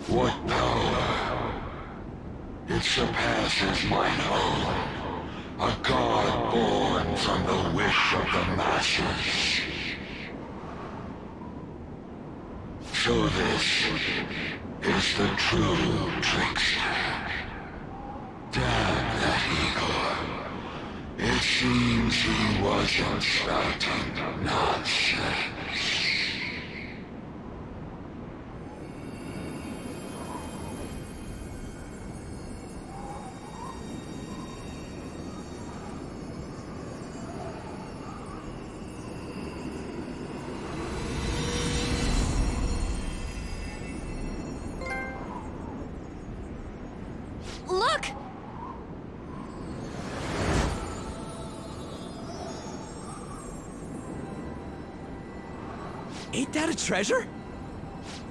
What power? It surpasses mine own. A god born from the wish of the masses. So this is the true trickster. Damn that Igor. It seems he wasn't spouting nonsense. Look! Ain't that a treasure?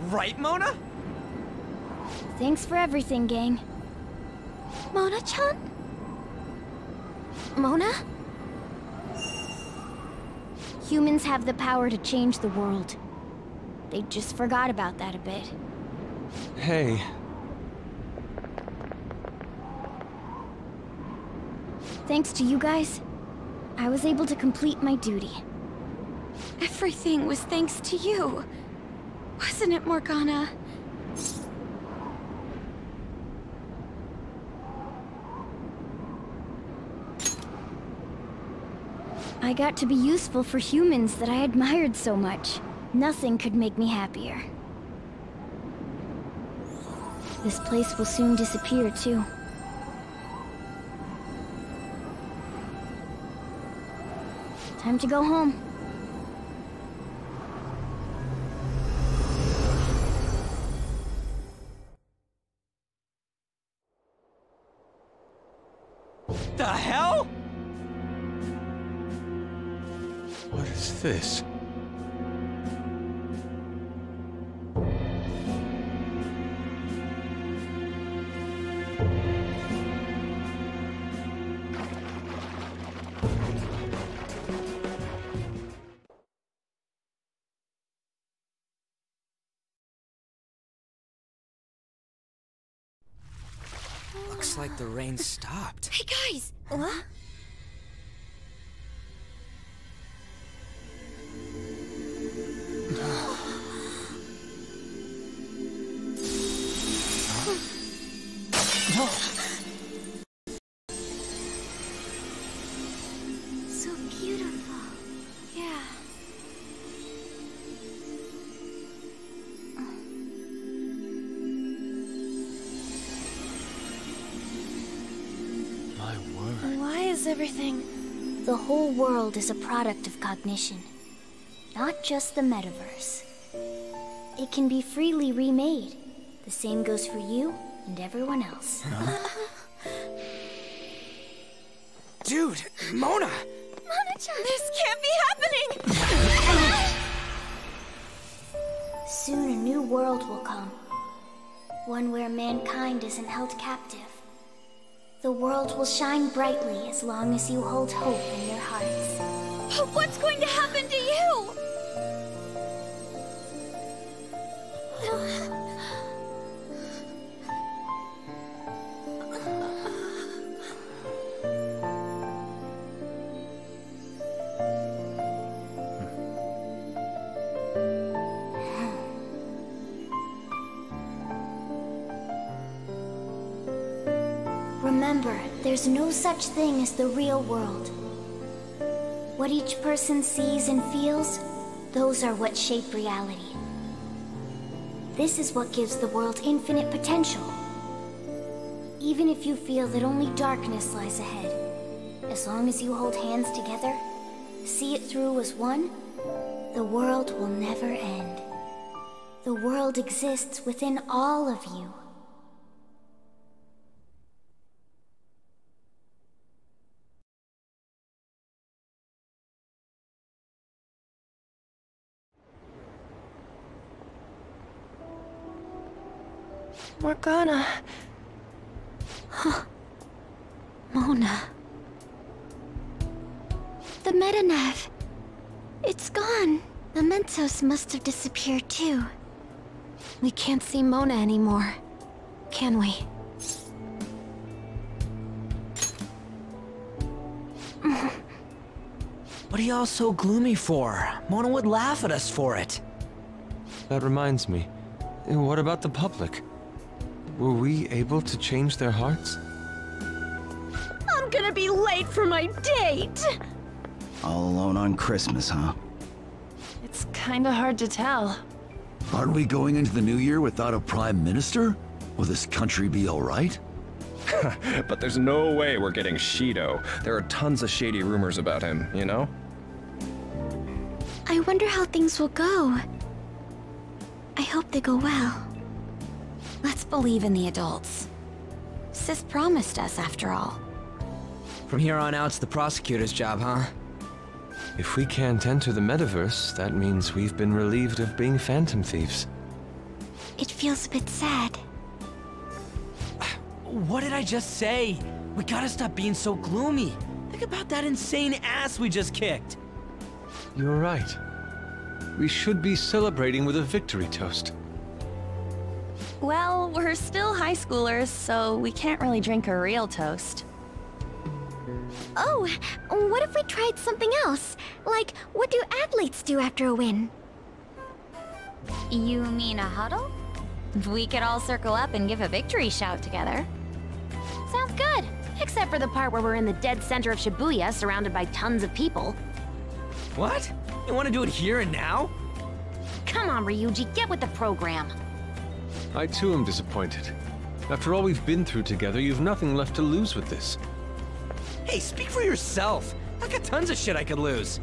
Right, Mona? Thanks for everything, gang. Mona-chan? Mona? Humans have the power to change the world. They just forgot about that a bit. Hey. Thanks to you guys, I was able to complete my duty. Everything was thanks to you. Wasn't it, Morgana? I got to be useful for humans that I admired so much. Nothing could make me happier. This place will soon disappear, too. Time to go home. The hell? What is this? Looks like the rain stopped. Hey guys! What? So beautiful. Yeah. My word. Why is everything... The whole world is a product of cognition. Not just the metaverse. It can be freely remade. The same goes for you and everyone else. Dude, Mona! Mona-chan! This can't be happening! Soon a new world will come. One where mankind isn't held captive. The world will shine brightly as long as you hold hope in your hearts. But what's going to happen to you? Remember, there's no such thing as the real world. What each person sees and feels, those are what shape reality. This is what gives the world infinite potential. Even if you feel that only darkness lies ahead, as long as you hold hands together, see it through as one, the world will never end. The world exists within all of you. Morgana. Mona. The metanev. It's gone. The Mentos must have disappeared too. We can't see Mona anymore, can we? What are y'all so gloomy for? Mona would laugh at us for it. That reminds me. What about the public? Were we able to change their hearts? I'm gonna be late for my date! All alone on Christmas, huh? It's kinda hard to tell. Aren't we going into the new year without a prime minister? Will this country be alright? But there's no way we're getting Shido. There are tons of shady rumors about him, you know? I wonder how things will go. I hope they go well. Let's believe in the adults. Sis promised us, after all. From here on out, it's the prosecutor's job, huh? If we can't enter the metaverse, that means we've been relieved of being phantom thieves. It feels a bit sad. What did I just say? We gotta stop being so gloomy. Think about that insane ass we just kicked. You're right. We should be celebrating with a victory toast. Well, we're still high schoolers, so we can't really drink a real toast. Oh, what if we tried something else? Like, what do athletes do after a win? You mean a huddle? We could all circle up and give a victory shout together. Sounds good. Except for the part where we're in the dead center of Shibuya, surrounded by tons of people. What? You wanna do it here and now? Come on, Ryuji, get with the program. I too am disappointed. After all we've been through together, you've nothing left to lose with this. Hey, speak for yourself. I got tons of shit I could lose.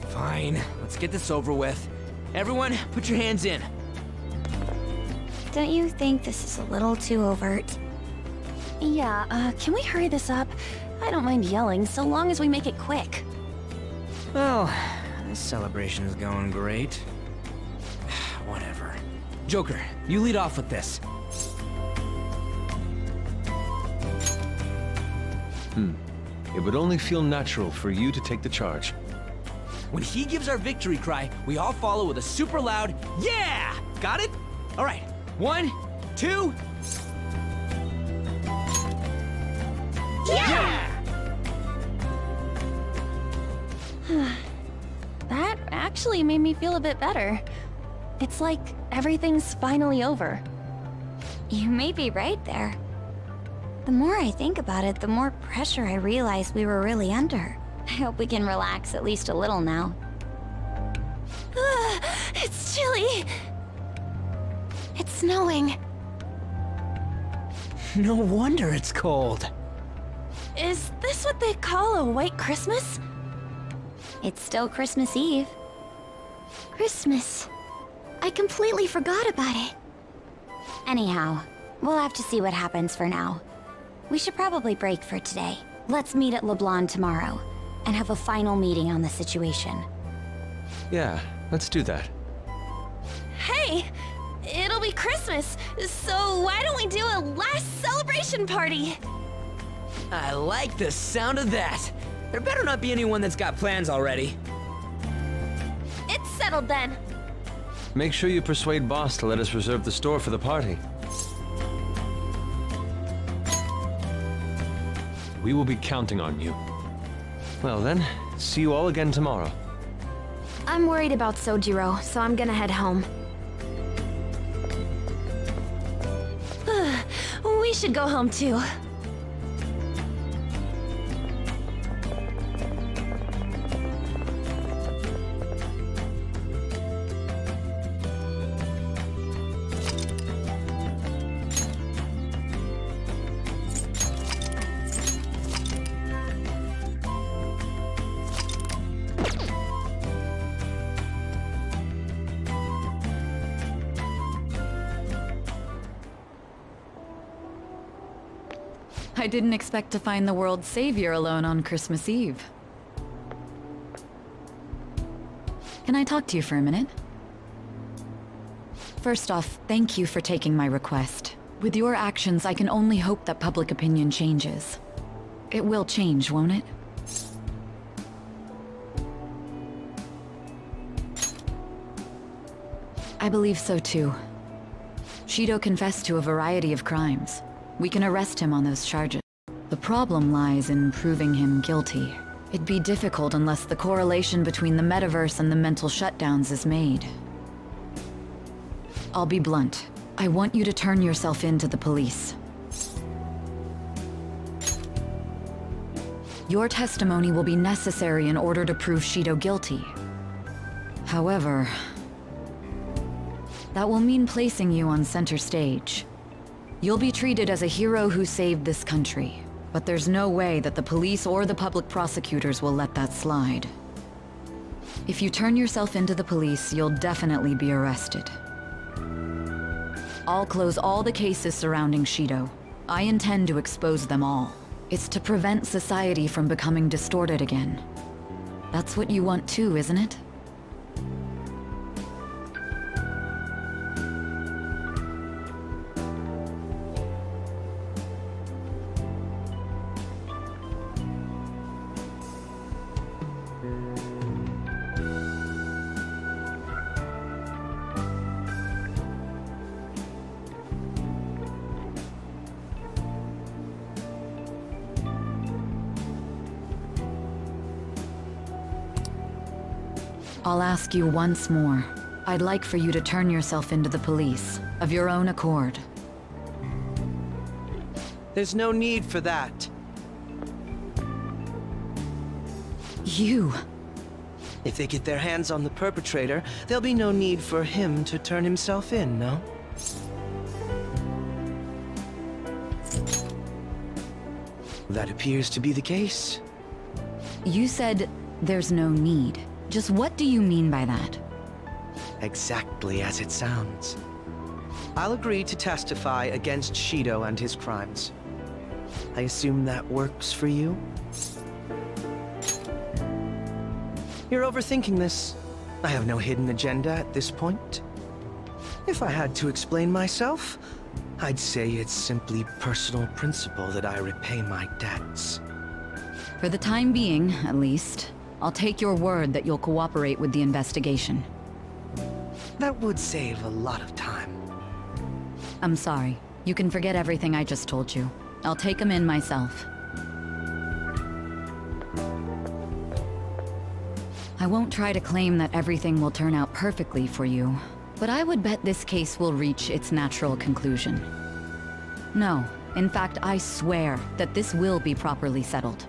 Fine, let's get this over with. Everyone, put your hands in. Don't you think this is a little too overt? Yeah, can we hurry this up? I don't mind yelling, so long as we make it quick. Well, this celebration is going great. Whatever. Joker, you lead off with this. It would only feel natural for you to take the charge. When he gives our victory cry, we all follow with a super loud, yeah! Got it? All right, 1, 2... Yeah! That actually made me feel a bit better. It's like everything's finally over. You may be right there. The more I think about it, the more pressure I realize we were really under. I hope we can relax at least a little now. It's chilly. It's snowing. No wonder it's cold. Is this what they call a white Christmas? It's still Christmas Eve. Christmas. I completely forgot about it. Anyhow, we'll have to see what happens for now. We should probably break for today. Let's meet at LeBlanc tomorrow and have a final meeting on the situation. Yeah, let's do that. Hey, it'll be Christmas, so why don't we do a last celebration party? I like the sound of that. There better not be anyone that's got plans already. It's settled then. Make sure you persuade Boss to let us reserve the store for the party. We will be counting on you. Well then, see you all again tomorrow. I'm worried about Sojiro, so I'm gonna head home. We should go home too. I didn't expect to find the world's savior alone on Christmas Eve. Can I talk to you for a minute? First off, thank you for taking my request. With your actions, I can only hope that public opinion changes. It will change, won't it? I believe so too. Shido confessed to a variety of crimes. We can arrest him on those charges. The problem lies in proving him guilty. It'd be difficult unless the correlation between the metaverse and the mental shutdowns is made. I'll be blunt. I want you to turn yourself in to the police. Your testimony will be necessary in order to prove Shido guilty. However, that will mean placing you on center stage. You'll be treated as a hero who saved this country, but there's no way that the police or the public prosecutors will let that slide. If you turn yourself into the police, you'll definitely be arrested. I'll close all the cases surrounding Shido. I intend to expose them all. It's to prevent society from becoming distorted again. That's what you want too, isn't it? I'll ask you once more. I'd like for you to turn yourself into the police, of your own accord. There's no need for that. You... If they get their hands on the perpetrator, there'll be no need for him to turn himself in, no? That appears to be the case. You said there's no need. Just what do you mean by that? Exactly as it sounds. I'll agree to testify against Shido and his crimes. I assume that works for you? You're overthinking this. I have no hidden agenda at this point. If I had to explain myself, I'd say it's simply personal principle that I repay my debts. For the time being, at least, I'll take your word that you'll cooperate with the investigation. That would save a lot of time. I'm sorry. You can forget everything I just told you. I'll take him in myself. I won't try to claim that everything will turn out perfectly for you, but I would bet this case will reach its natural conclusion. No, in fact, I swear that this will be properly settled.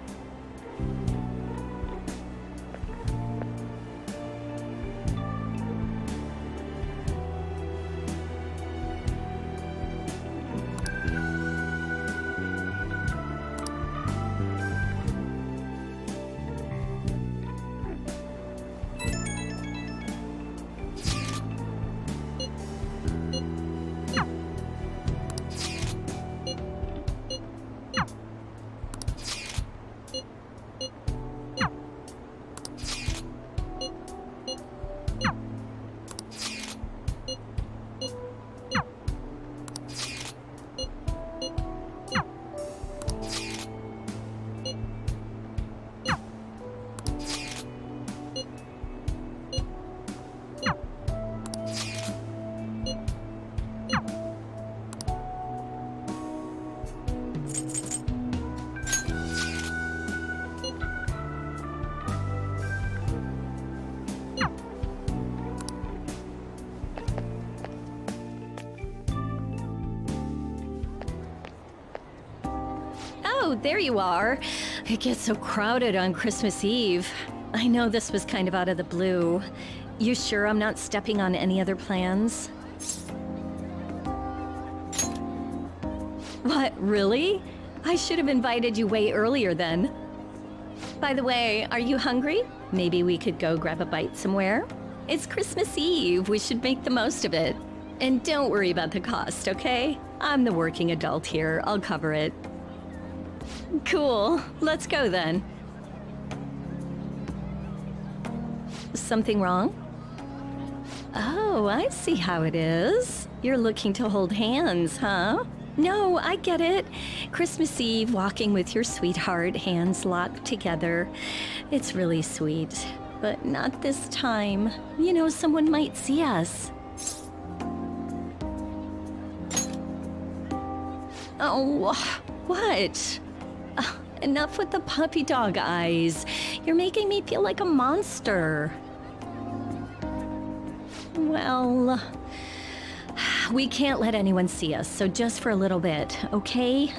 Oh, there you are. It gets so crowded on Christmas Eve. I know this was kind of out of the blue. You sure I'm not stepping on any other plans? What, really? I should have invited you way earlier then. By the way, are you hungry? Maybe we could go grab a bite somewhere? It's Christmas Eve, we should make the most of it. And don't worry about the cost, okay? I'm the working adult here, I'll cover it. Cool, let's go then. Something wrong? Oh, I see how it is. You're looking to hold hands, huh? No, I get it. Christmas Eve, walking with your sweetheart, hands locked together. It's really sweet, but not this time. You know, someone might see us. Oh, what? Enough with the puppy dog eyes. You're making me feel like a monster. Well, we can't let anyone see us, so just for a little bit, okay?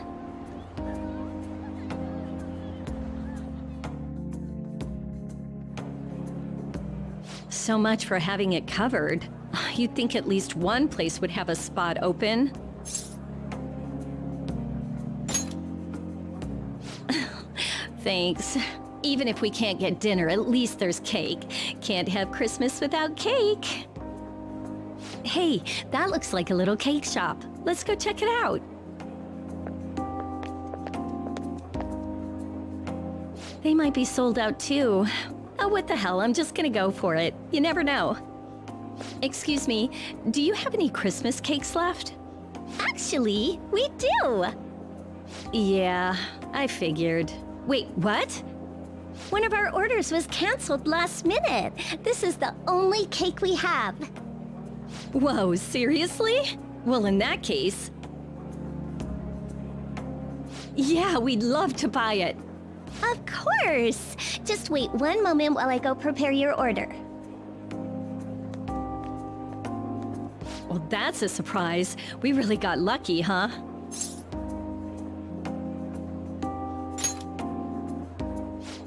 So much for having it covered. You'd think at least one place would have a spot open. Thanks. Even if we can't get dinner, at least there's cake. Can't have Christmas without cake. Hey, that looks like a little cake shop. Let's go check it out. They might be sold out too. Oh, what the hell, I'm just gonna go for it. You never know. Excuse me, do you have any Christmas cakes left? Actually, we do! Yeah, I figured. Wait, what? One of our orders was canceled last minute. This is the only cake we have. Whoa, seriously? Well, in that case... yeah, we'd love to buy it. Of course! Just wait one moment while I go prepare your order. Well, that's a surprise. We really got lucky, huh?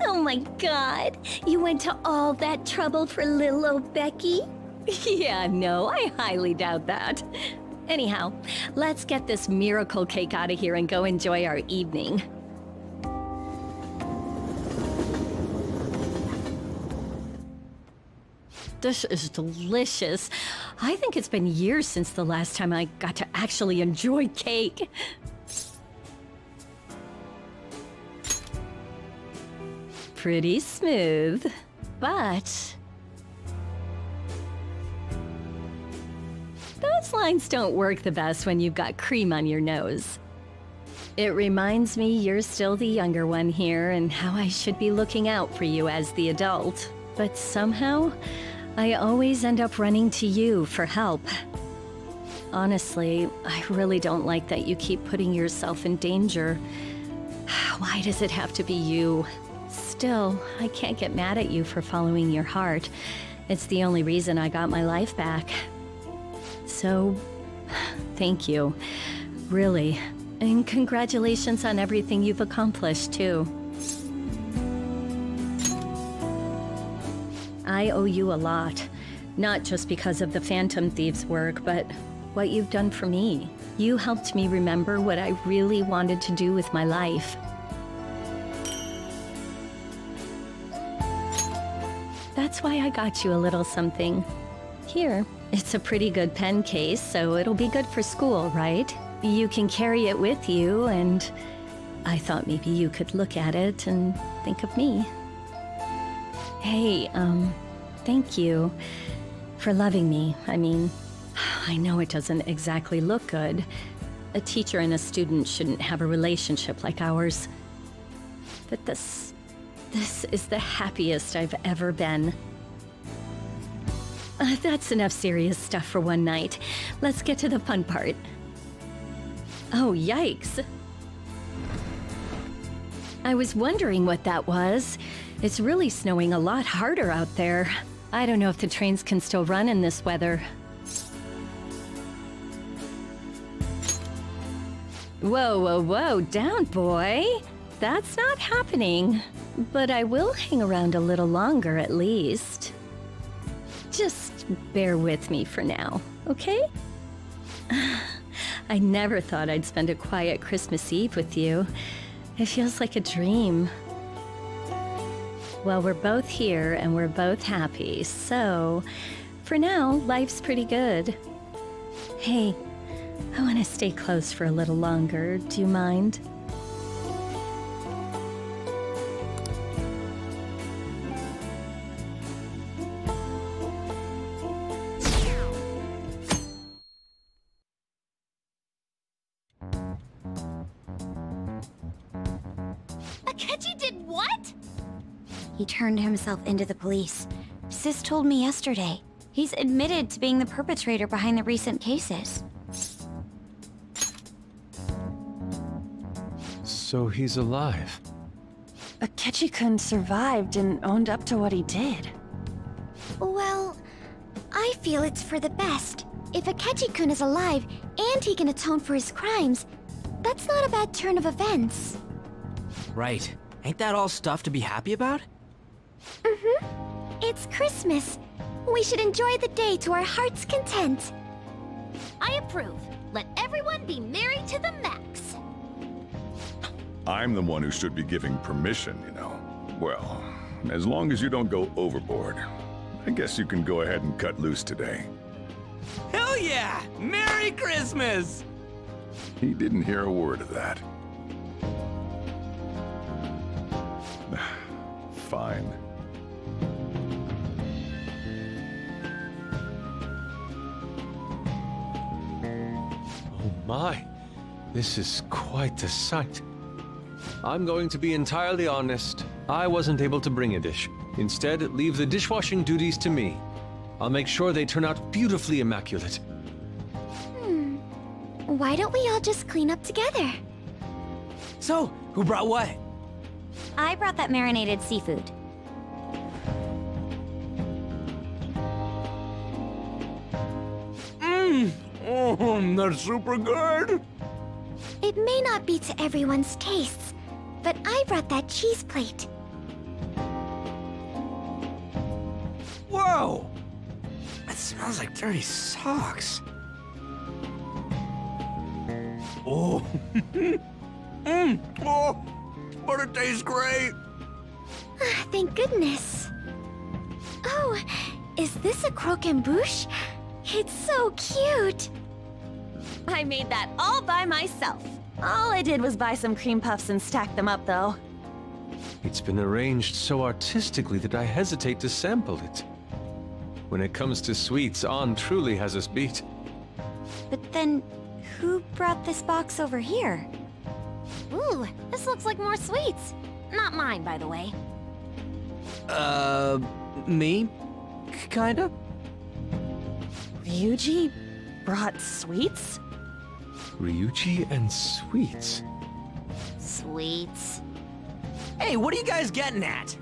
Oh my god! You went to all that trouble for little old Becky? Yeah, no, I highly doubt that. Anyhow, let's get this miracle cake out of here and go enjoy our evening. This is delicious. I think it's been years since the last time I got to actually enjoy cake. Pretty smooth, but... those lines don't work the best when you've got cream on your nose. It reminds me you're still the younger one here and how I should be looking out for you as the adult. But somehow, I always end up running to you for help. Honestly, I really don't like that you keep putting yourself in danger. Why does it have to be you? Still, I can't get mad at you for following your heart. It's the only reason I got my life back. So, thank you. Really. And congratulations on everything you've accomplished, too. I owe you a lot. Not just because of the Phantom Thieves' work, but what you've done for me. You helped me remember what I really wanted to do with my life. That's why I got you a little something. Here, it's a pretty good pen case, so it'll be good for school, right? You can carry it with you, and I thought maybe you could look at it and think of me. Hey, thank you for loving me. I mean, I know it doesn't exactly look good. A teacher and a student shouldn't have a relationship like ours. But this is the happiest I've ever been. That's enough serious stuff for one night. Let's get to the fun part. Oh, yikes. I was wondering what that was. It's really snowing a lot harder out there. I don't know if the trains can still run in this weather. Whoa, whoa, whoa, down, boy. That's not happening. But I will hang around a little longer at least. Just bear with me for now, okay? I never thought I'd spend a quiet Christmas Eve with you. It feels like a dream. Well, we're both here and we're both happy, so for now, life's pretty good. Hey, I want to stay close for a little longer. Do you mind? Akechi did what? He turned himself into the police. Sis told me yesterday. He's admitted to being the perpetrator behind the recent cases. So he's alive. Akechi-kun survived and owned up to what he did. Well, I feel it's for the best. If Akechi-kun is alive and he can atone for his crimes, that's not a bad turn of events. Right. Ain't that all stuff to be happy about? Mm-hmm. It's Christmas. We should enjoy the day to our heart's content. I approve. Let everyone be merry to the max. I'm the one who should be giving permission, you know. Well, as long as you don't go overboard, I guess you can go ahead and cut loose today. Hell yeah! Merry Christmas! He didn't hear a word of that. Fine. Oh my, this is quite the sight. I'm going to be entirely honest. I wasn't able to bring a dish. Instead, leave the dishwashing duties to me. I'll make sure they turn out beautifully immaculate. Why don't we all just clean up together? So, who brought what? I brought that marinated seafood. Oh, that's super good! It may not be to everyone's tastes, but I brought that cheese plate. Whoa! That smells like dirty socks. Oh. Oh, but it tastes great. Thank goodness. Oh, is this a croquembouche? It's so cute. I made that all by myself. All I did was buy some cream puffs and stack them up, though. It's been arranged so artistically that I hesitate to sample it. When it comes to sweets, An truly has us beat. But then, who brought this box over here? Ooh, this looks like more sweets. Not mine, by the way. Me? Kinda? Ryuji brought sweets? Ryuji and sweets. Sweets. Hey, what are you guys getting at?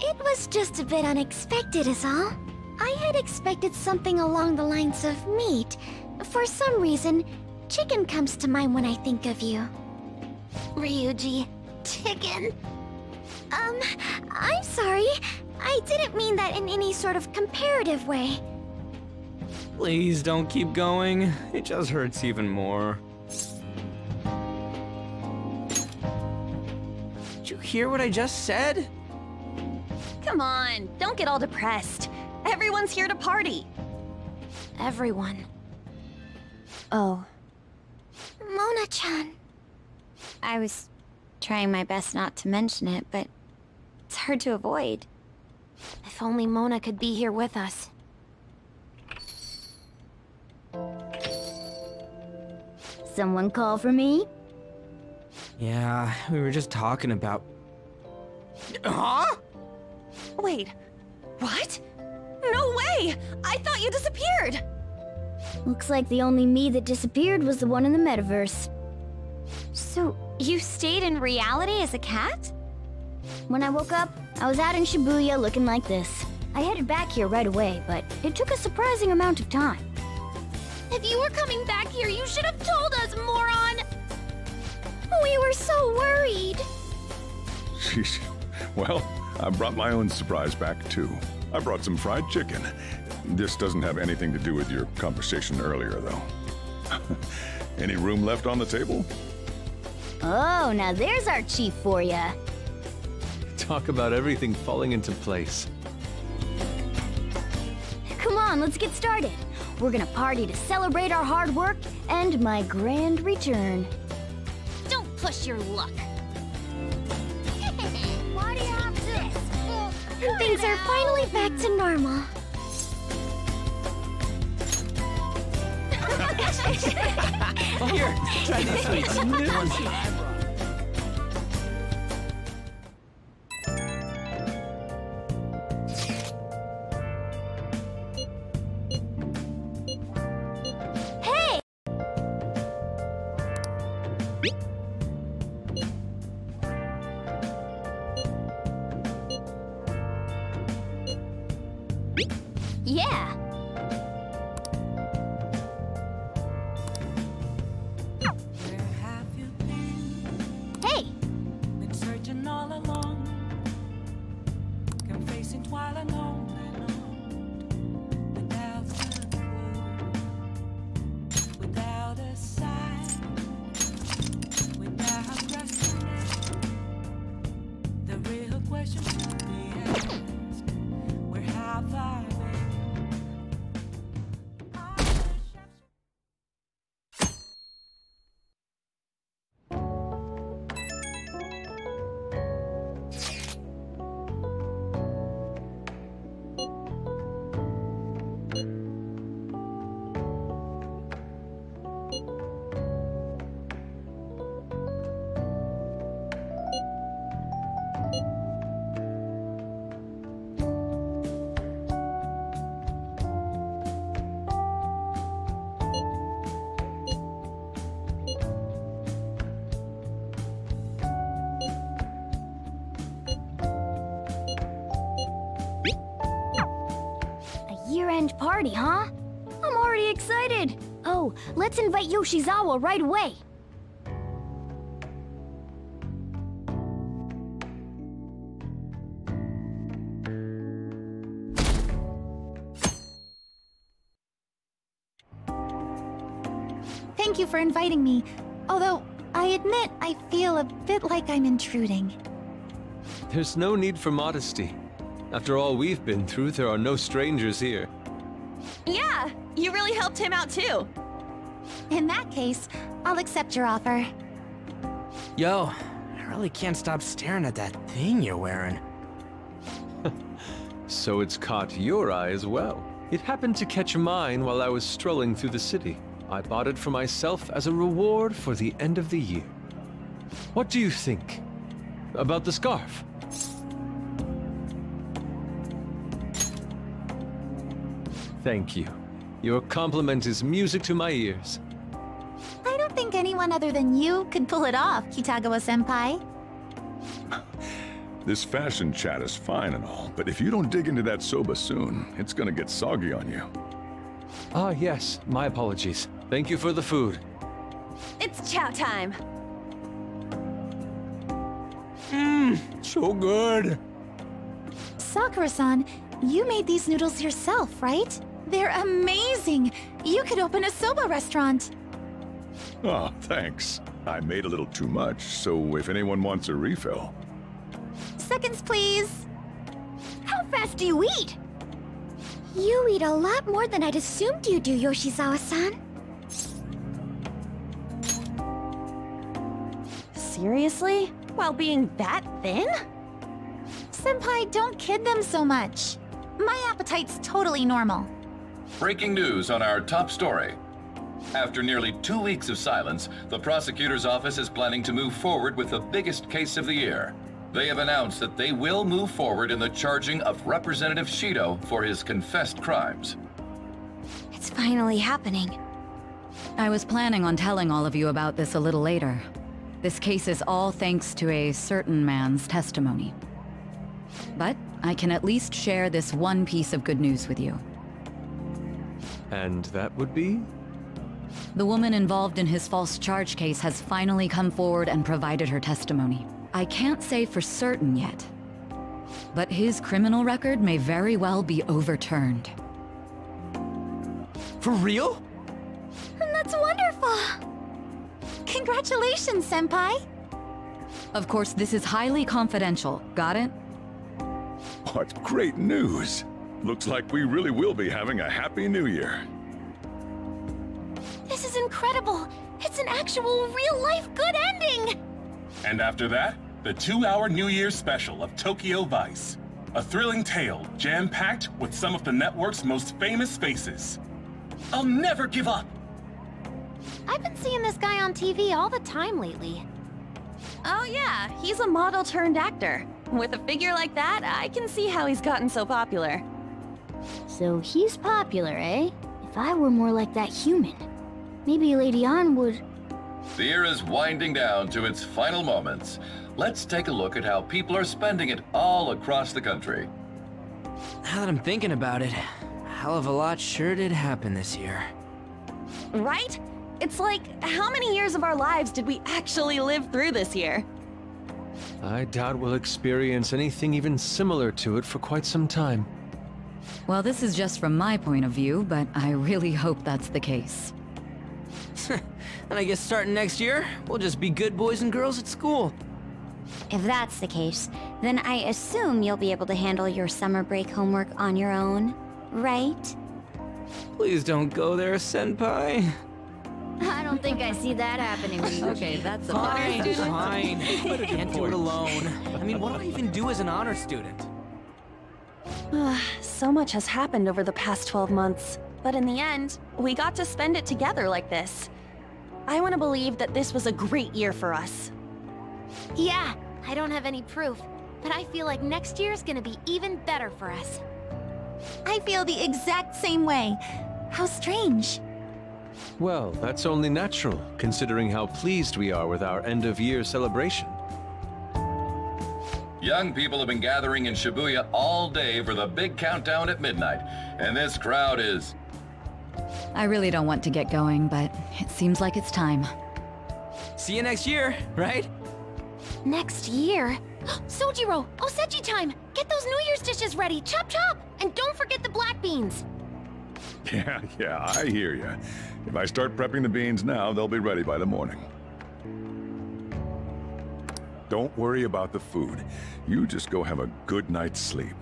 It was just a bit unexpected is all. I had expected something along the lines of meat. For some reason, chicken comes to mind when I think of you. Ryuji, chicken. I'm sorry. I didn't mean that in any sort of comparative way. Please don't keep going. It just hurts even more. Did you hear what I just said? Come on, don't get all depressed. Everyone's here to party. Everyone. Oh, Mona-chan. I was trying my best not to mention it, but it's hard to avoid. If only Mona could be here with us. Someone call for me? Yeah, we were just talking about... Huh? Wait, what? No way! I thought you disappeared! Looks like the only me that disappeared was the one in the metaverse. So, you stayed in reality as a cat? When I woke up, I was out in Shibuya looking like this. I headed back here right away, but it took a surprising amount of time. If you were coming back here, you should have told us, moron! We were so worried. Sheesh. Well, I brought my own surprise back, too. I brought some fried chicken. This doesn't have anything to do with your conversation earlier, though. Any room left on the table? Oh, now there's our chief for ya. Talk about everything falling into place. Come on, let's get started. We're gonna party to celebrate our hard work and my grand return. Don't push your luck. Why do you have this? Things are finally back to normal. Here, try these sweets. Yeah. Hey! Been searching all along, confessing while alone without a clue, without a sign, without resting. The real question should be asked: where have I been? Year-end party, huh? I'm already excited. Oh, let's invite Yoshizawa right away. Thank you for inviting me. Although, I admit I feel a bit like I'm intruding. There's no need for modesty. After all we've been through, there are no strangers here. Yeah, you really helped him out too. In that case, I'll accept your offer. Yo, I really can't stop staring at that thing you're wearing. So it's caught your eye as well. It happened to catch mine while I was strolling through the city. I bought it for myself as a reward for the end of the year. What do you think about the scarf? Thank you. Your compliment is music to my ears. I don't think anyone other than you could pull it off, Kitagawa-senpai. This fashion chat is fine and all, but if you don't dig into that soba soon, it's gonna get soggy on you. Ah, yes. My apologies. Thank you for the food. It's chow time. So good. Sakura-san, you made these noodles yourself, right? They're amazing! You could open a soba restaurant. Oh, thanks. I made a little too much, so if anyone wants a refill. Seconds, please. How fast do you eat? You eat a lot more than I'd assumed you do, Yoshizawa-san. Seriously? While being that thin? Senpai, don't kid them so much. My appetite's totally normal. Breaking news on our top story. After nearly 2 weeks of silence, the prosecutor's office is planning to move forward with the biggest case of the year. They have announced that they will move forward in the charging of Representative Shido for his confessed crimes. It's finally happening. I was planning on telling all of you about this a little later. This case is all thanks to a certain man's testimony. But I can at least share this one piece of good news with you. And that would be? The woman involved in his false charge case has finally come forward and provided her testimony. I can't say for certain yet, but his criminal record may very well be overturned. For real? And that's wonderful! Congratulations, Senpai! Of course, this is highly confidential. Got it? What great news! Looks like we really will be having a happy new year. This is incredible! It's an actual real-life good ending! And after that, the 2-hour New Year's special of Tokyo Vice. A thrilling tale, jam-packed with some of the network's most famous faces. I'll never give up! I've been seeing this guy on TV all the time lately. Oh yeah, he's a model turned actor. With a figure like that, I can see how he's gotten so popular. So he's popular, eh? If I were more like that human, maybe Lady Ann would... The year is winding down to its final moments. Let's take a look at how people are spending it all across the country. Now that I'm thinking about it, hell of a lot sure did happen this year. Right? It's like, how many years of our lives did we actually live through this year? I doubt we'll experience anything even similar to it for quite some time. Well, this is just from my point of view, but I really hope that's the case. And I guess starting next year, we'll just be good boys and girls at school. If that's the case, then I assume you'll be able to handle your summer break homework on your own, right? Please don't go there, Senpai. I don't think I see that happening. Okay, that's a Fine. Can't do it alone. I mean, what do I even do as an honor student? So much has happened over the past 12 months, but in the end, we got to spend it together like this. I want to believe that this was a great year for us. Yeah, I don't have any proof, but I feel like next year's gonna be even better for us. I feel the exact same way. How strange. Well, that's only natural, considering how pleased we are with our end-of-year celebration. Young people have been gathering in Shibuya all day for the big countdown at midnight, and this crowd is... I really don't want to get going, but it seems like it's time. See you next year, right? Next year? Sojiro! Osechi time! Get those New Year's dishes ready! Chop chop! And don't forget the black beans! Yeah, I hear ya. If I start prepping the beans now, they'll be ready by the morning. Don't worry about the food. You just go have a good night's sleep.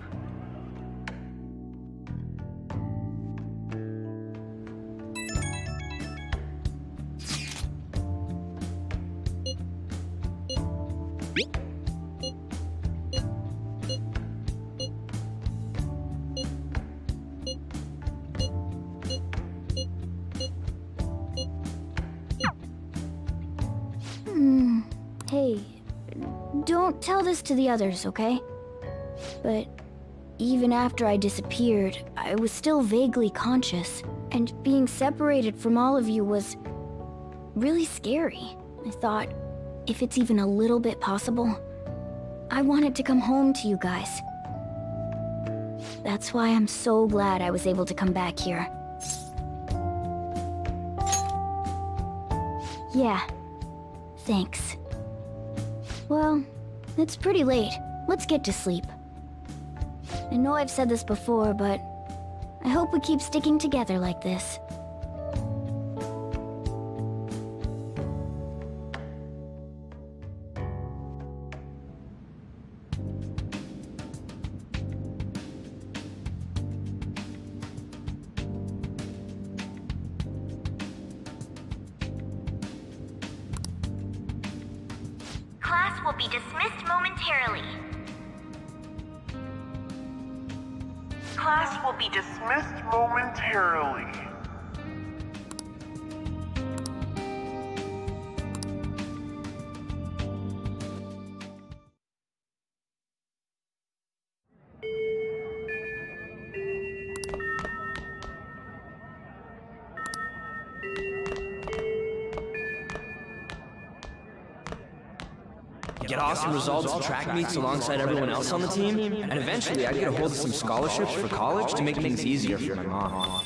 Hey, don't tell this to the others, okay? But even after I disappeared, I was still vaguely conscious, and being separated from all of you was really scary. I thought, if it's even a little bit possible, I wanted to come home to you guys. That's why I'm so glad I was able to come back here. Yeah, thanks. Well, it's pretty late. Let's get to sleep. I know I've said this before, but I hope we keep sticking together like this. Class will be dismissed momentarily. Class will be dismissed momentarily. Get awesome results at track meets alongside everyone else on the team, and eventually I'd get a hold of some scholarships for college to make things easier for my mom.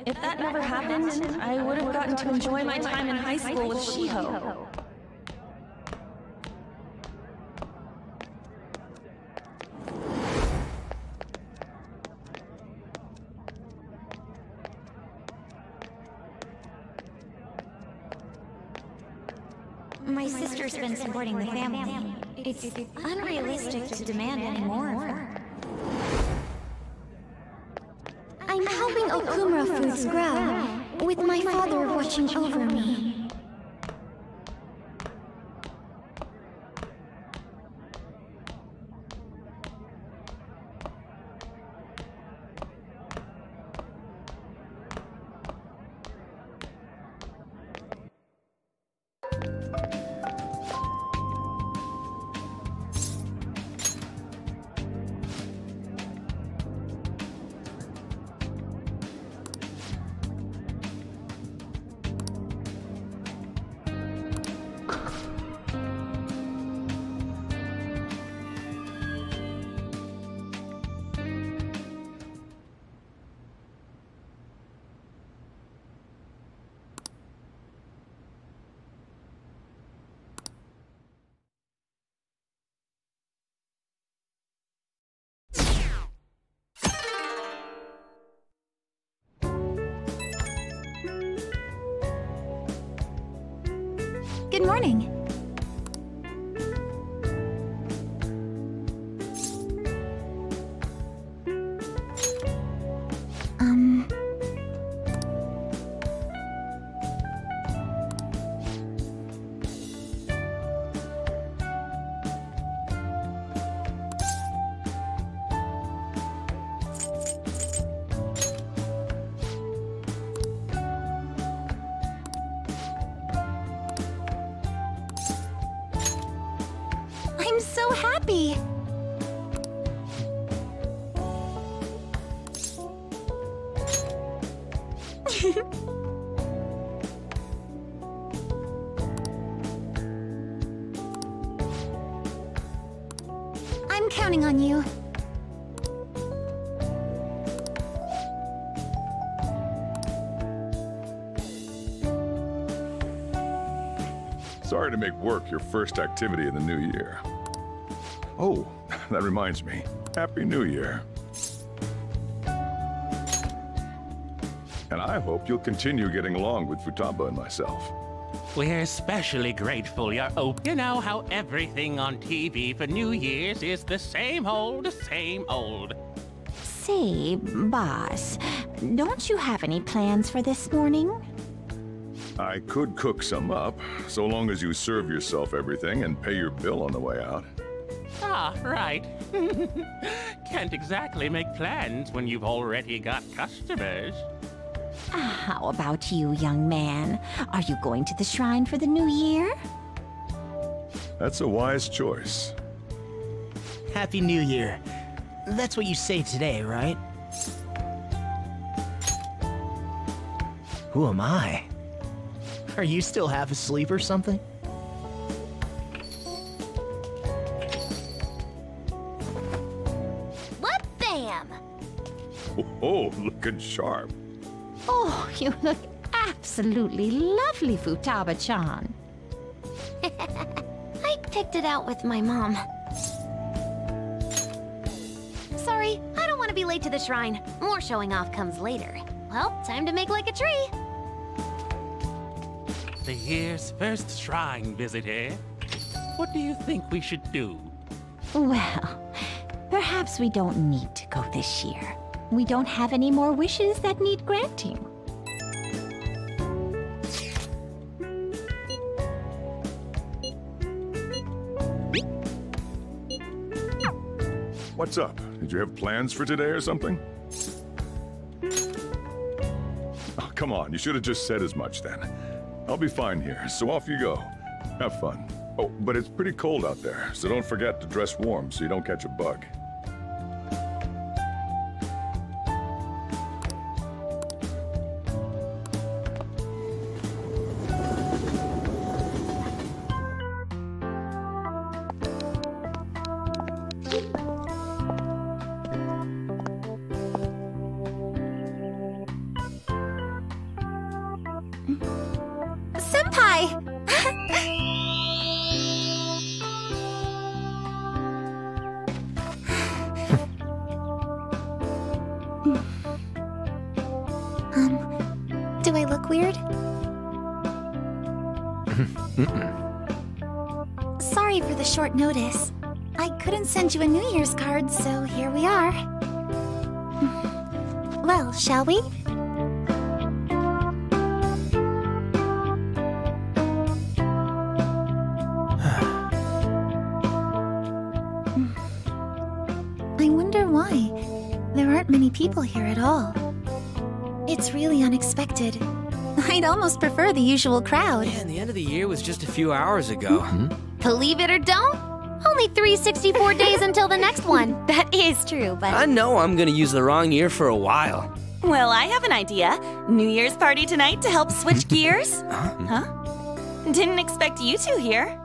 If that never happened, I would have gotten to enjoy my time in high school with Shiho. My sister's been supporting the family. It's unrealistic to demand any more of her. I'm helping Okumura Foods grow, with my father watching over me. Good morning. I'm so happy. I'm counting on you. Sorry to make work your first activity in the new year. Oh, that reminds me. Happy New Year. And I hope you'll continue getting along with Futaba and myself. We're especially grateful you're open. You know how everything on TV for New Year's is the same old, same old. Say, boss, don't you have any plans for this morning? I could cook some up, so long as you serve yourself everything and pay your bill on the way out. Ah, right. Can't exactly make plans when you've already got customers. How about you, young man? Are you going to the shrine for the new year? That's a wise choice. Happy New Year. That's what you say today, right? Who am I? Are you still half asleep or something? What bam! Oh, looking sharp. Oh, you look absolutely lovely, Futaba-chan. I picked it out with my mom. Sorry, I don't want to be late to the shrine. More showing off comes later. Well, time to make like a tree. The year's first shrine visit, eh? What do you think we should do? Well, perhaps we don't need to go this year. We don't have any more wishes that need granting. What's up? Did you have plans for today or something? Oh, come on, you should have just said as much then. I'll be fine here, so off you go. Have fun. Oh, but it's pretty cold out there, so don't forget to dress warm so you don't catch a bug. Do I look weird? Sorry for the short notice. I couldn't send you a New Year's card, so here we are. Well, shall we? I wonder why. There aren't many people here at all. It's really unexpected. I'd almost prefer the usual crowd. Yeah, and the end of the year was just a few hours ago. Believe it or don't, only 364 days until the next one. That is true, but... I know I'm gonna use the wrong year for a while. Well, I have an idea. New Year's party tonight to help switch gears? Huh? Didn't expect you two here.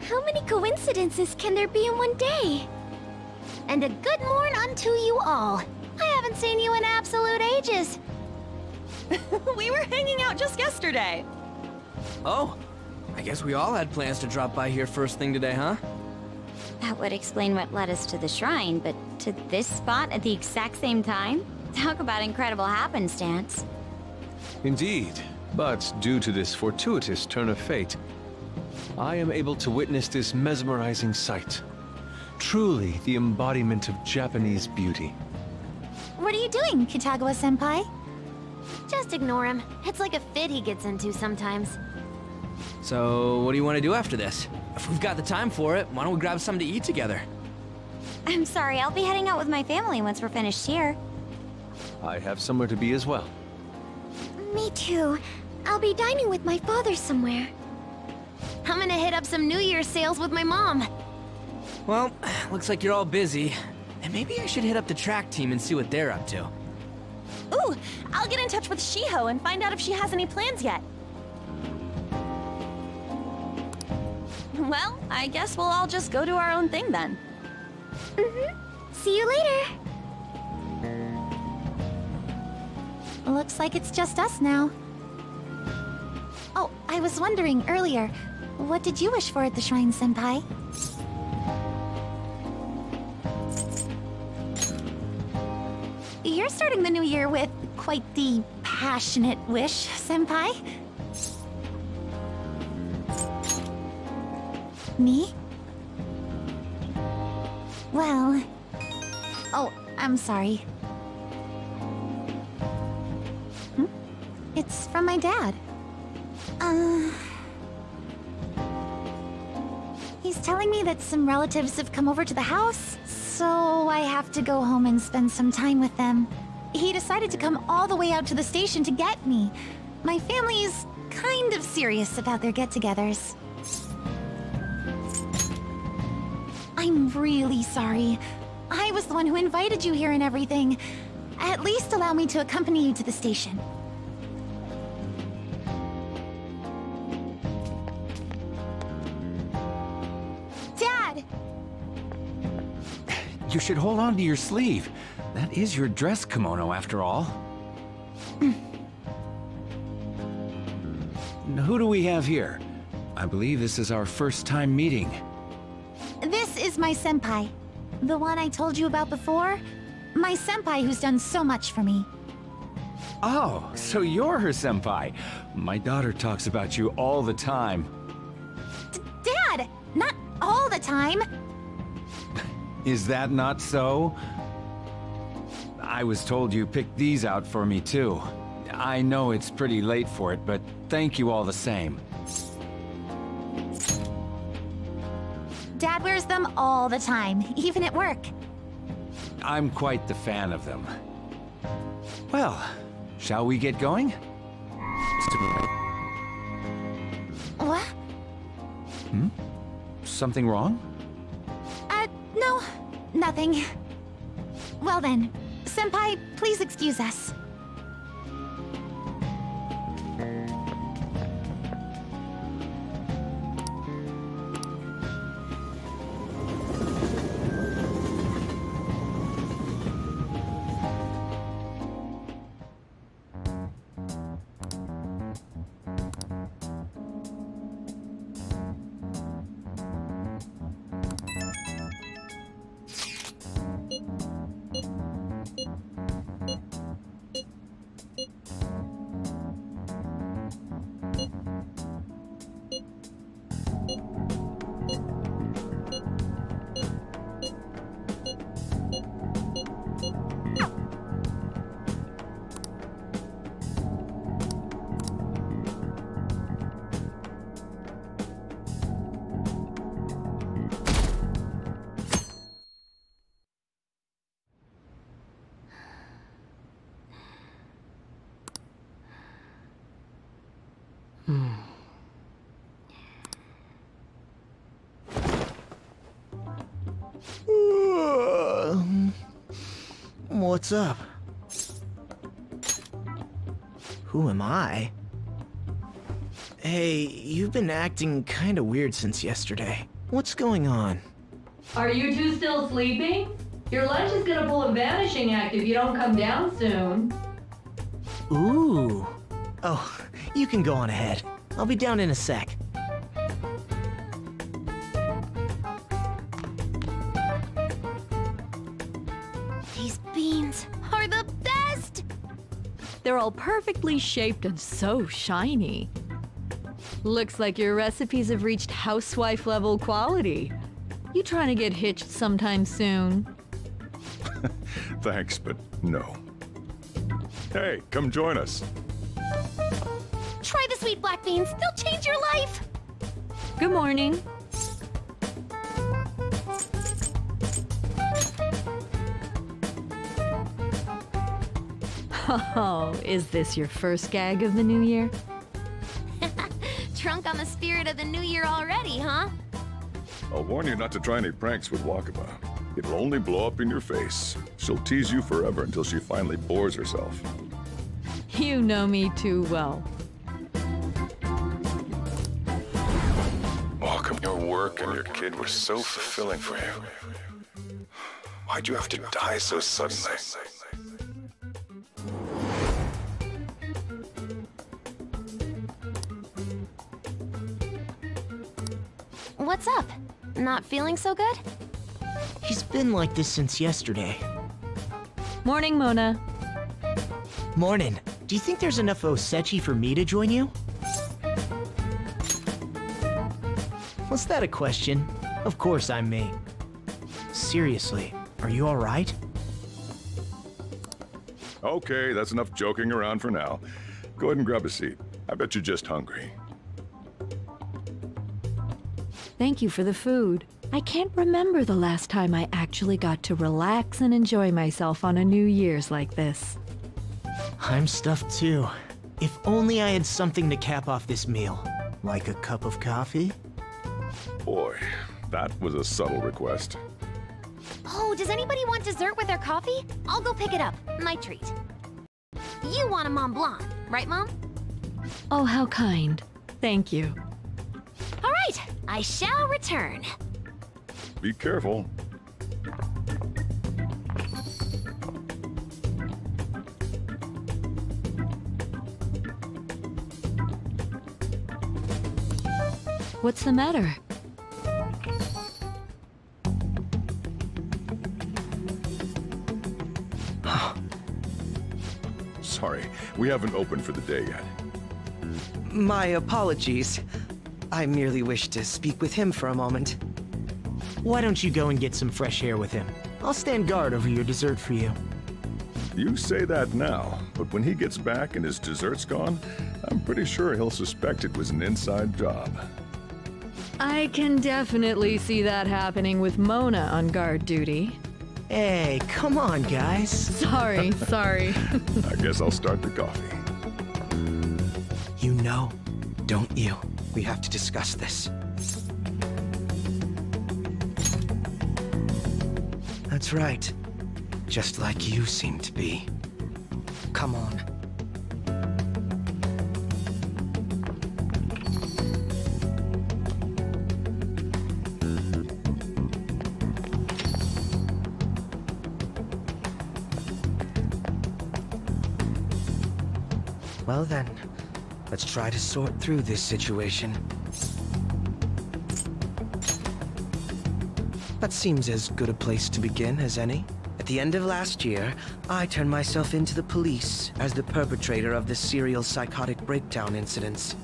How many coincidences can there be in one day? And a good morn unto you all. I haven't seen you in absolute ages. We were hanging out just yesterday. Oh, I guess we all had plans to drop by here first thing today, huh? That would explain what led us to the shrine, but to this spot at the exact same time? Talk about incredible happenstance. Indeed, but due to this fortuitous turn of fate, I am able to witness this mesmerizing sight. Truly the embodiment of Japanese beauty. What are you doing, Kitagawa-senpai? Just ignore him. It's like a fit he gets into sometimes. So, what do you want to do after this? If we've got the time for it, why don't we grab something to eat together? I'm sorry, I'll be heading out with my family once we're finished here. I have somewhere to be as well. Me too. I'll be dining with my father somewhere. I'm gonna hit up some New Year's sales with my mom. Well, looks like you're all busy. And maybe I should hit up the track team and see what they're up to. Ooh, I'll get in touch with Shiho and find out if she has any plans yet. Well, I guess we'll all just go do our own thing then. See you later. Looks like it's just us now. Oh, I was wondering earlier, what did you wish for at the shrine, Senpai? You're starting the new year with quite the passionate wish, Senpai. Me? Well... Oh, I'm sorry. It's from my dad. He's telling me that some relatives have come over to the house, so I have to go home and spend some time with them. He decided to come all the way out to the station to get me. My family's kind of serious about their get-togethers. I'm really sorry. I was the one who invited you here and everything. At least allow me to accompany you to the station. Dad! You should hold on to your sleeve. That is your dress kimono, after all. Who do we have here? I believe this is our first time meeting. This is my senpai. The one I told you about before. My senpai who's done so much for me. Oh, so you're her senpai. My daughter talks about you all the time. Dad! Not all the time! Is that not so? I was told you picked these out for me too. I know it's pretty late for it, but thank you all the same. Dad wears them all the time, even at work. I'm quite the fan of them. Well, shall we get going? What? Something wrong? No, nothing. Well then, senpai, please excuse us. What's up? Who am I? Hey, you've been acting kinda weird since yesterday. What's going on? Are you two still sleeping? Your lunch is gonna pull a vanishing act if you don't come down soon. Ooh. Oh, you can go on ahead. I'll be down in a sec. They're all perfectly shaped and so shiny. Looks like your recipes have reached housewife level quality. You trying to get hitched sometime soon? Thanks, but no. Hey, come join us. Try the sweet black beans. They'll change your life. Good morning. Oh, is this your first gag of the new year? Drunk on the spirit of the new year already, huh? I'll warn you not to try any pranks with Wakaba. It'll only blow up in your face. She'll tease you forever until she finally bores herself. You know me too well. Wakaba, your work and your kid were so fulfilling for you. Why'd you have to die so suddenly? What's up? Not feeling so good? He's been like this since yesterday. Morning, Mona. Morning. Do you think there's enough Osechi for me to join you? Was that a question? Of course I'm me. Seriously, are you alright? Okay, that's enough joking around for now. Go ahead and grab a seat. I bet you're just hungry. Thank you for the food. I can't remember the last time I actually got to relax and enjoy myself on a New Year's like this. I'm stuffed too. If only I had something to cap off this meal. Like a cup of coffee? Boy, that was a subtle request. Oh, does anybody want dessert with their coffee? I'll go pick it up. My treat. You want a Mont Blanc, right, Mom? Oh, how kind. Thank you. All right, I shall return. Be careful. What's the matter? Sorry, we haven't opened for the day yet. My apologies. I merely wish to speak with him for a moment. Why don't you go and get some fresh air with him? I'll stand guard over your dessert for you. You say that now, but when he gets back and his dessert's gone, I'm pretty sure he'll suspect it was an inside job. I can definitely see that happening with Mona on guard duty. Hey, come on, guys. Sorry. I guess I'll start the coffee. You know, don't you? We have to discuss this. That's right. Just like you seem to be. Come on. Well then, let's try to sort through this situation. That seems as good a place to begin as any. At the end of last year, I turned myself into the police as the perpetrator of the serial psychotic breakdown incidents.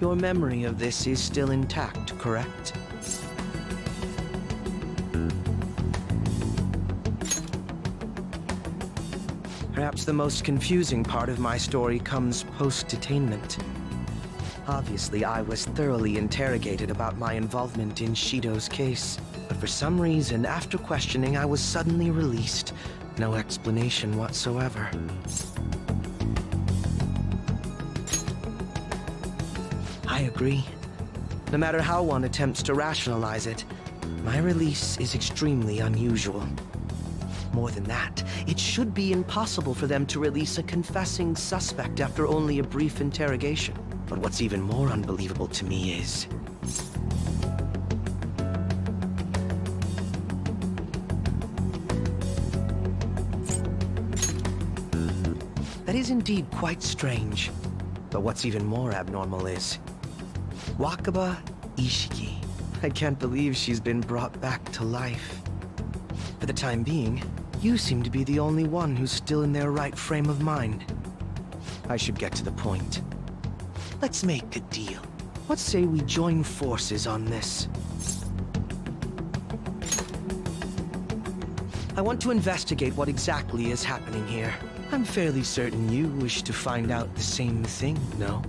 Your memory of this is still intact, correct? Perhaps the most confusing part of my story comes post-detainment. Obviously, I was thoroughly interrogated about my involvement in Shido's case, but for some reason, after questioning, I was suddenly released. No explanation whatsoever. I agree. No matter how one attempts to rationalize it, my release is extremely unusual. More than that, it should be impossible for them to release a confessing suspect after only a brief interrogation. But what's even more unbelievable to me is... that is indeed quite strange. But what's even more abnormal is... Wakaba Ishiki. I can't believe she's been brought back to life. For the time being, you seem to be the only one who's still in their right frame of mind. I should get to the point. Let's make a deal. What say we join forces on this? I want to investigate what exactly is happening here. I'm fairly certain you wish to find out the same thing, no?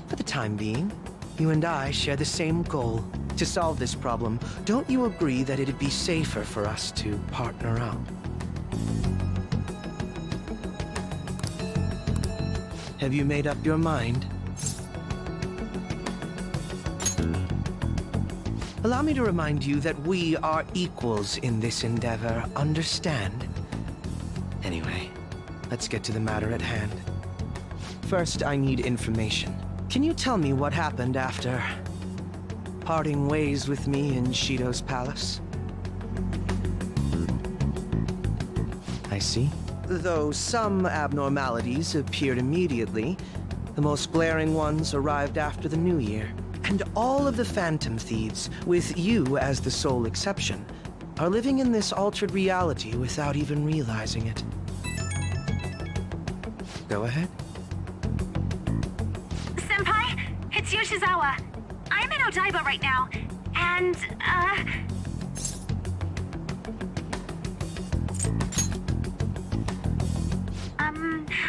For the time being, you and I share the same goal. To solve this problem, don't you agree that it'd be safer for us to partner up? Have you made up your mind? Allow me to remind you that we are equals in this endeavor, understand? Anyway, let's get to the matter at hand. First, I need information. Can you tell me what happened after parting ways with me in Shido's palace? I see. Though some abnormalities appeared immediately, the most glaring ones arrived after the New Year. And all of the Phantom Thieves, with you as the sole exception, are living in this altered reality without even realizing it. Go ahead. Senpai, it's Yoshizawa. I'm in Odaiba right now, and,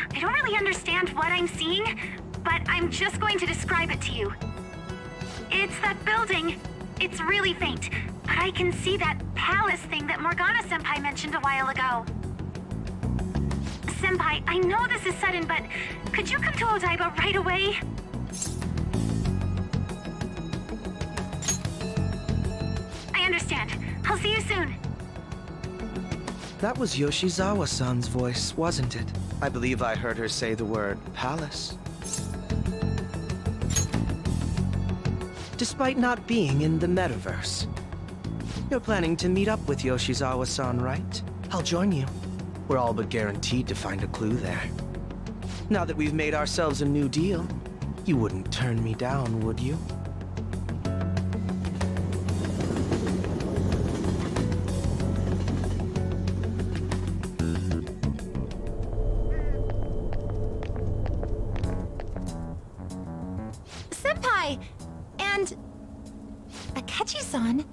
I don't really understand what I'm seeing, but I'm just going to describe it to you. It's that building. It's really faint, but I can see that palace thing that Morgana-senpai mentioned a while ago. Senpai, I know this is sudden, but could you come to Odaiba right away? I understand. I'll see you soon. That was Yoshizawa-san's voice, wasn't it? I believe I heard her say the word palace. Despite not being in the metaverse. You're planning to meet up with Yoshizawa-san, right? I'll join you. We're all but guaranteed to find a clue there. Now that we've made ourselves a new deal, you wouldn't turn me down, would you? Senpai! And... Akechi-san?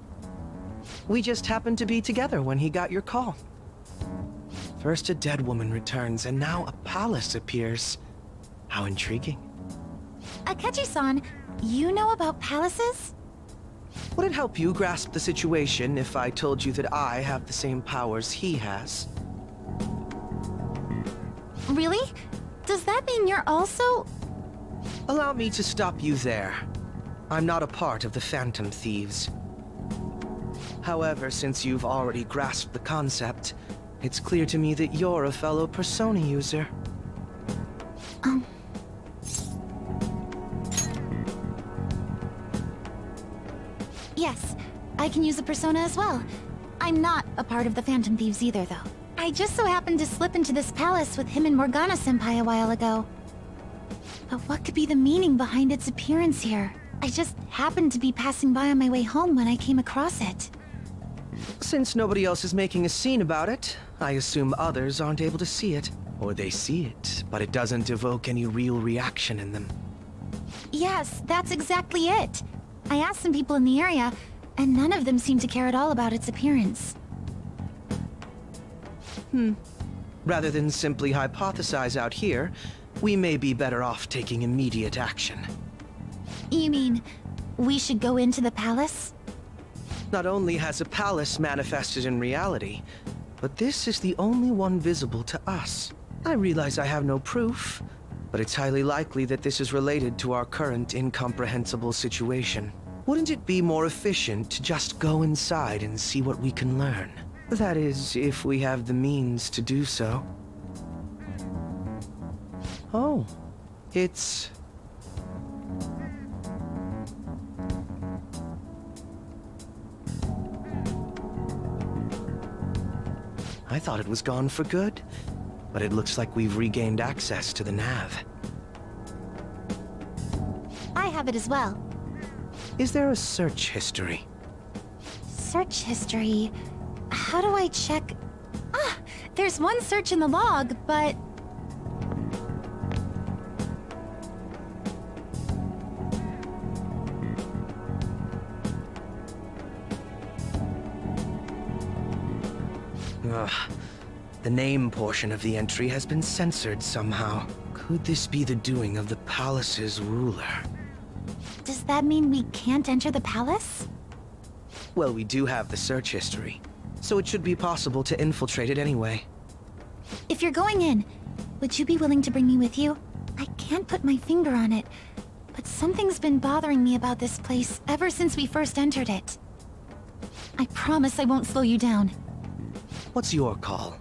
We just happened to be together when he got your call. First a dead woman returns, and now a palace appears. How intriguing. Akechi-san, you know about palaces? Would it help you grasp the situation if I told you that I have the same powers he has? Really? Does that mean you're also... Allow me to stop you there. I'm not a part of the Phantom Thieves. However, since you've already grasped the concept, it's clear to me that you're a fellow Persona user. Yes, I can use a Persona as well. I'm not a part of the Phantom Thieves either, though. I just so happened to slip into this palace with him and Morgana-senpai a while ago. But what could be the meaning behind its appearance here? I just happened to be passing by on my way home when I came across it. Since nobody else is making a scene about it, I assume others aren't able to see it. Or they see it, but it doesn't evoke any real reaction in them. Yes, that's exactly it. I asked some people in the area, and none of them seemed to care at all about its appearance. Rather than simply hypothesize out here, we may be better off taking immediate action. You mean, we should go into the palace? Not only has a palace manifested in reality, but this is the only one visible to us. I realize I have no proof, but it's highly likely that this is related to our current incomprehensible situation. Wouldn't it be more efficient to just go inside and see what we can learn? That is, if we have the means to do so. Oh, it's... I thought it was gone for good, but it looks like we've regained access to the nav. I have it as well. Is there a search history? Search history... How do I check... Ah! There's one search in the log, but... Ugh. The name portion of the entry has been censored somehow. Could this be the doing of the palace's ruler? Does that mean we can't enter the palace? Well, we do have the search history, so it should be possible to infiltrate it anyway. If you're going in, would you be willing to bring me with you? I can't put my finger on it, but something's been bothering me about this place ever since we first entered it. I promise I won't slow you down. What's your call?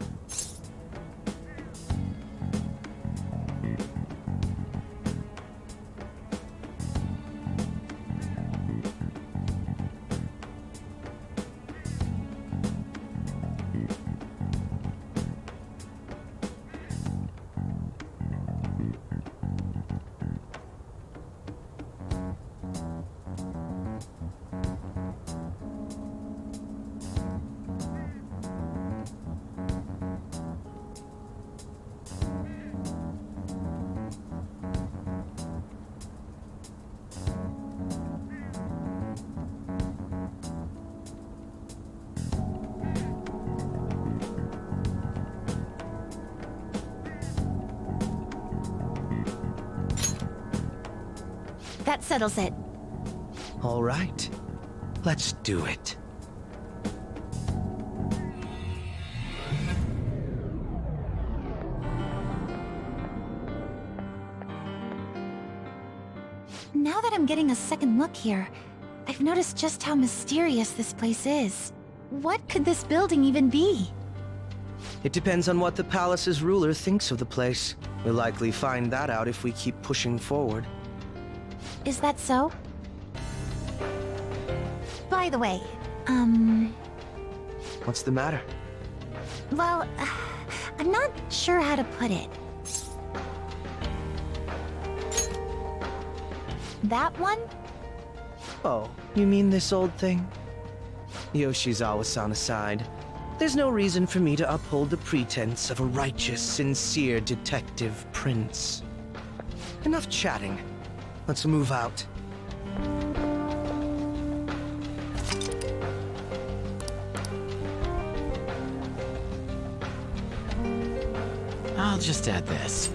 That settles it. All right. Let's do it. Now that I'm getting a second look here, I've noticed just how mysterious this place is. What could this building even be? It depends on what the palace's ruler thinks of the place. We'll likely find that out if we keep pushing forward. Is that so? By the way, What's the matter? well, I'm not sure how to put it. That one? Oh, you mean this old thing? Yoshizawa-san aside, there's no reason for me to uphold the pretense of a righteous, sincere detective prince. Enough chatting. Let's move out. I'll just add this.